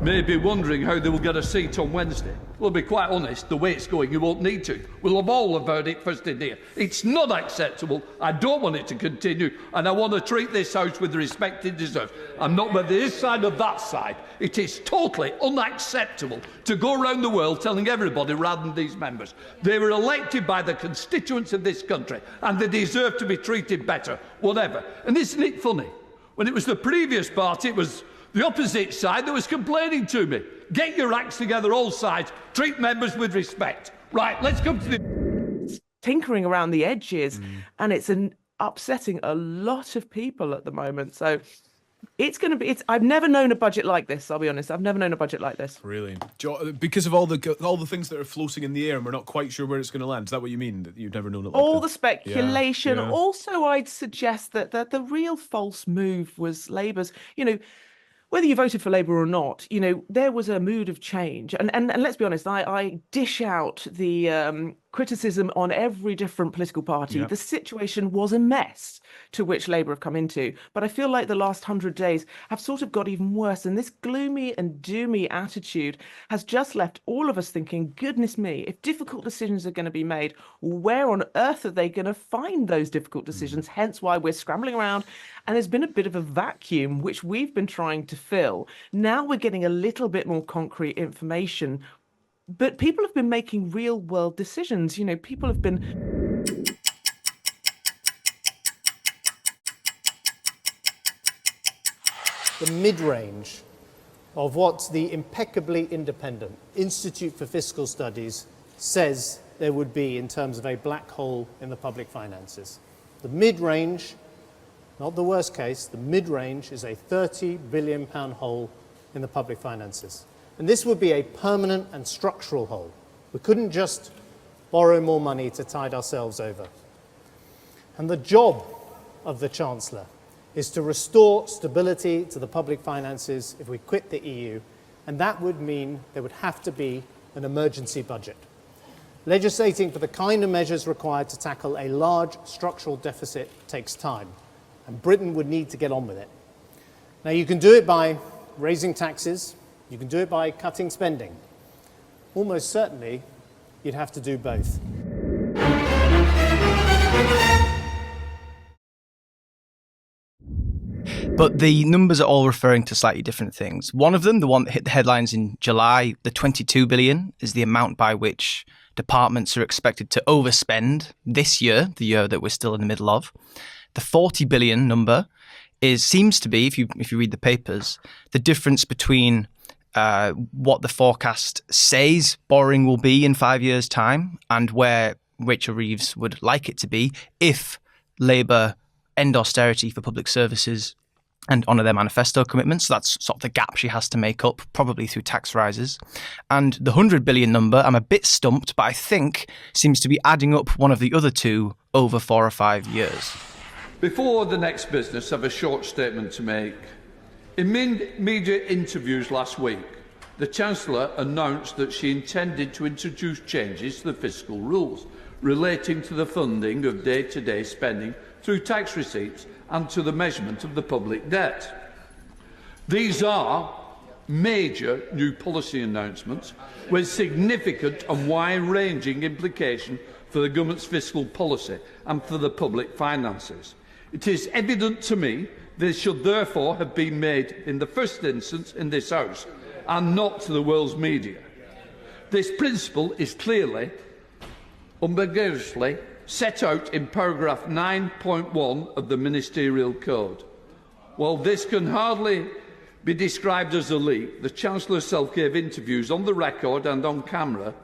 may be wondering how they will get a seat on Wednesday. Well, to be quite honest, the way it's going, you won't need to. We'll have all heard it first in here. It's not acceptable. I don't want it to continue, and I want to treat this House with the respect it deserves. I'm not whether this side or that side. It is totally unacceptable to go around the world telling everybody rather than these members. They were elected by the constituents of this country, and they deserve to be treated better, whatever. And isn't it funny? When it was the previous party, it was the opposite side that was complaining to me. Get your acts together, all sides. Treat members with respect. Right, let's come to the... Tinkering around the edges, and it's upsetting a lot of people at the moment. So it's going to be... I've never known a budget like this, I'll be honest. I've never known a budget like this. Really? Because of all the things that are floating in the air and we're not quite sure where it's going to land. Is that what you mean? That you've never known it like all that? The speculation. Yeah. Also, I'd suggest that the real false move was Labour's, whether you voted for Labour or not, there was a mood of change. And let's be honest, I dish out the criticism on every different political party. Yep. The situation was a mess to which Labour have come into. But I feel like the last 100 days have sort of got even worse. And this gloomy and doomy attitude has just left all of us thinking, goodness me, if difficult decisions are going to be made, where on earth are they going to find those difficult decisions? Hence why we're scrambling around. And there's been a bit of a vacuum, which we've been trying to fill. Now we're getting a little bit more concrete information. But people have been making real world decisions. People have been... The mid-range of what the impeccably independent Institute for Fiscal Studies says there would be in terms of a black hole in the public finances. The mid-range, not the worst case, the mid-range is a £30 billion hole in the public finances. And this would be a permanent and structural hole. We couldn't just borrow more money to tide ourselves over. And the job of the Chancellor is to restore stability to the public finances if we quit the EU, and that would mean there would have to be an emergency budget. Legislating for the kind of measures required to tackle a large structural deficit takes time, and Britain would need to get on with it. Now, you can do it by raising taxes, you can do it by cutting spending. Almost certainly, you'd have to do both. But the numbers are all referring to slightly different things. One of them, the one that hit the headlines in July, the 22 billion, is the amount by which departments are expected to overspend this year, the year that we're still in the middle of. The 40 billion number seems to be, if you read the papers, the difference between what the forecast says borrowing will be in 5 years' time and where Rachel Reeves would like it to be if Labour end austerity for public services and honour their manifesto commitments. So that's sort of the gap she has to make up, probably through tax rises. And the 100 billion number, I'm a bit stumped, but I think seems to be adding up one of the other two over 4 or 5 years. Before the next business, I have a short statement to make. In media interviews last week, the Chancellor announced that she intended to introduce changes to the fiscal rules relating to the funding of day-to-day spending through tax receipts and to the measurement of the public debt. These are major new policy announcements with significant and wide-ranging implications for the government's fiscal policy and for the public finances. It is evident to me they should therefore have been made in the first instance in this House and not to the world's media. This principle is clearly, unambiguously, set out in paragraph 9.1 of the Ministerial Code. While this can hardly be described as a leak, the Chancellor herself gave interviews on the record and on camera.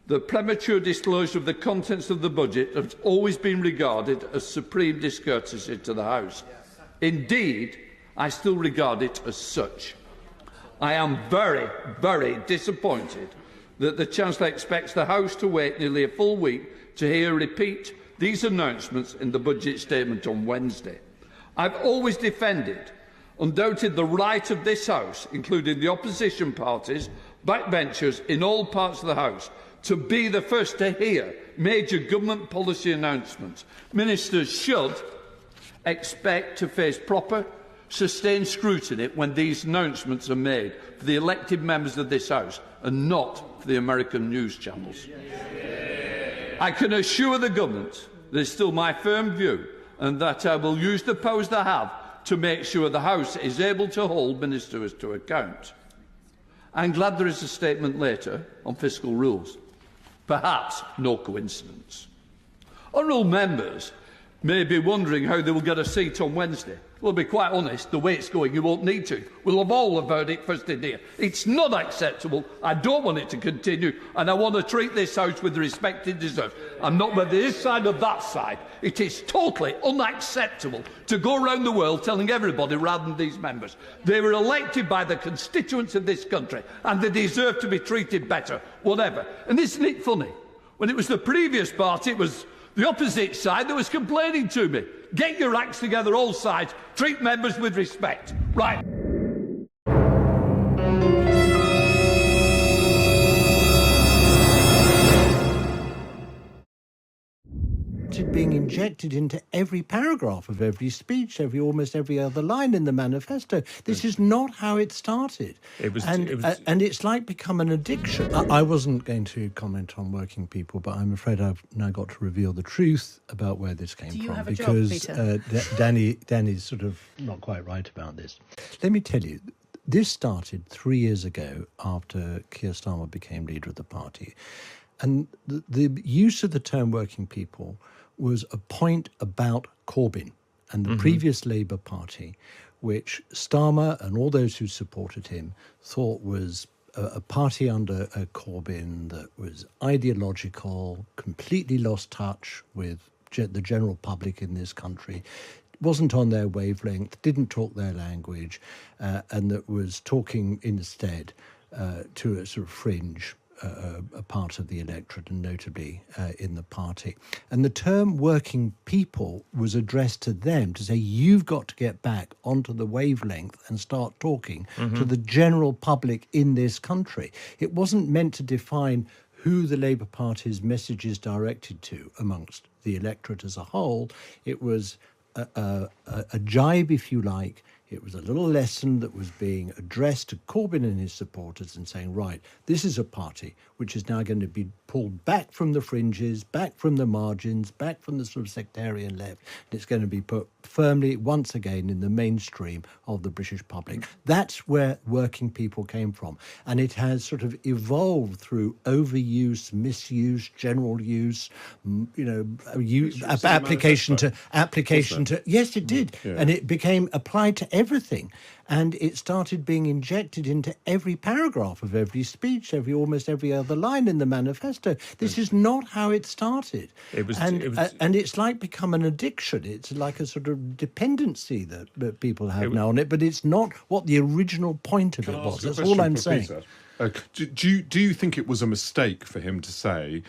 The premature disclosure of the contents of the budget has always been regarded as supreme discourtesy to the House. Indeed, I still regard it as such. I am very, very disappointed that the Chancellor expects the House to wait nearly a full week to hear repeat these announcements in the budget statement on Wednesday. I've always defended, undoubted, the right of this House, including the opposition parties, backbenchers in all parts of the House, to be the first to hear major government policy announcements. Ministers should expect to face proper sustained scrutiny when these announcements are made for the elected members of this House and not for the American news channels. I can assure the government that it's still my firm view and that I will use the powers that I have to make sure the House is able to hold ministers to account. I'm glad there is a statement later on fiscal rules. Perhaps no coincidence. Honourable members may be wondering how they will get a seat on Wednesday. Well, to be quite honest, the way it's going, you won't need to. We'll have all heard it first in here. It's not acceptable. I don't want it to continue, and I want to treat this House with the respect it deserves. I'm not whether this side or that side. It is totally unacceptable to go around the world telling everybody rather than these members. They were elected by the constituents of this country, and they deserve to be treated better, whatever. And isn't it funny? When it was the previous party, it was the opposite side that was complaining to me. Get your acts together, all sides. Treat members with respect. Right. Being injected into every paragraph of every speech, almost every other line in the manifesto. This is not how it started. And it's like become an addiction. I wasn't going to comment on working people, but I'm afraid I've now got to reveal the truth about where this came from. Have a because job, Danny's sort of not quite right about this. Let me tell you, this started 3 years ago after Keir Starmer became leader of the party. And the use of the term working people was a point about Corbyn and the previous Labour Party, which Starmer and all those who supported him thought was a party under Corbyn that was ideological, completely lost touch with the general public in this country, wasn't on their wavelength, didn't talk their language, and that was talking instead to a sort of fringe a part of the electorate, and notably in the party. And the term working people was addressed to them to say, you've got to get back onto the wavelength and start talking to the general public in this country. It wasn't meant to define who the Labour Party's message is directed to amongst the electorate as a whole. It was a jibe, if you like. It was a little lesson that was being addressed to Corbyn and his supporters and saying, right, this is a party which is now going to be pulled back from the fringes, back from the margins, back from the sort of sectarian left. And it's going to be put firmly once again in the mainstream of the British public. That's where working people came from. And it has sort of evolved through overuse, misuse, general use, application to. Yes, it did. Yeah. And it became applied to everything. And it started being injected into every paragraph of every speech, almost every other line in the manifesto. This is not how it started. And it's like become an addiction. It's like a sort of dependency that people have now on it, but it's not what the original point of it was. That's all I'm saying. Do you think it was a mistake for him to say,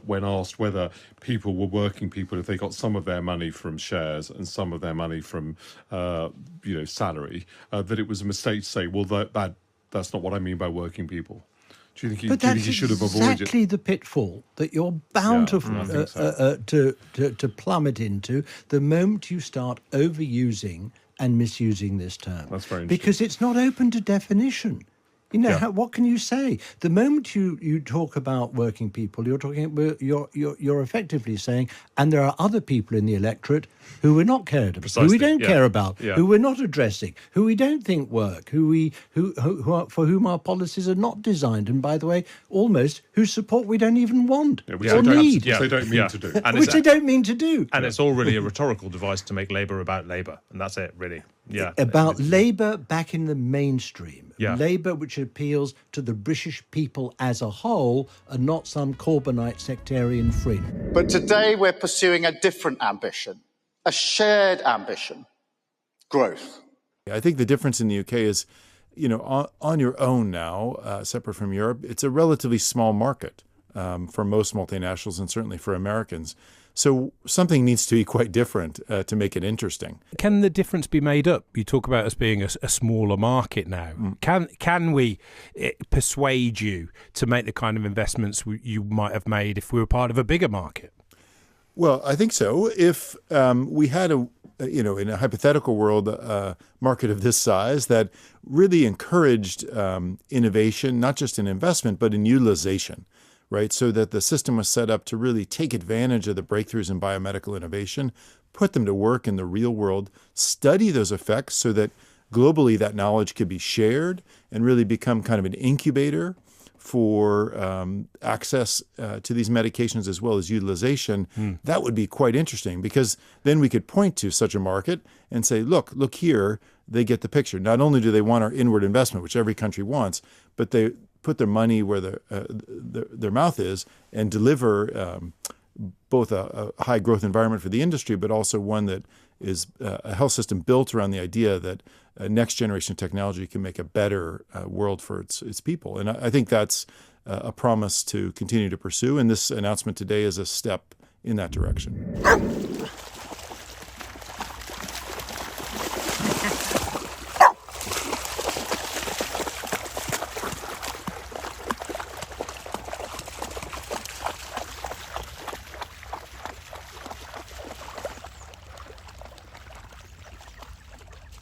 when asked whether people were working people if they got some of their money from shares and some of their money from, salary, that it was a mistake to say, well, that's not what I mean by working people? Do you think he should have avoided it? Exactly the pitfall that you're bound to plummet into the moment you start overusing and misusing this term. That's very interesting. Because it's not open to definition. What can you say? The moment you talk about working people, you're effectively saying, and there are other people in the electorate who we're not cared about, precisely, who we don't care about, who we're not addressing, who we don't think work, who for whom our policies are not designed, and by the way, almost whose support we don't even want or need. Which they don't mean to do. Which they don't mean to do. And it's all really a rhetorical device to make Labour about Labour, and that's it, really. Yeah. About Labour back in the mainstream. Yeah. Labour which appeals to the British people as a whole and not some Corbynite sectarian fringe. But today we're pursuing a different ambition, a shared ambition, growth. I think the difference in the UK is, on your own now, separate from Europe, it's a relatively small market for most multinationals and certainly for Americans. So something needs to be quite different to make it interesting. Can the difference be made up? You talk about us being a smaller market now. Can we persuade you to make the kind of investments you might have made if we were part of a bigger market? Well, I think so. If we had in a hypothetical world, market of this size that really encouraged innovation, not just in investment, but in utilization, right? So that the system was set up to really take advantage of the breakthroughs in biomedical innovation, put them to work in the real world, study those effects so that globally that knowledge could be shared and really become kind of an incubator for access to these medications as well as utilization. That would be quite interesting, because then we could point to such a market and say, look here, they get the picture. Not only do they want our inward investment, which every country wants, but they put their money where their mouth is and deliver both a high growth environment for the industry, but also one that is a health system built around the idea that next generation technology can make a better world for its people. And I think that's a promise to continue to pursue. And this announcement today is a step in that direction.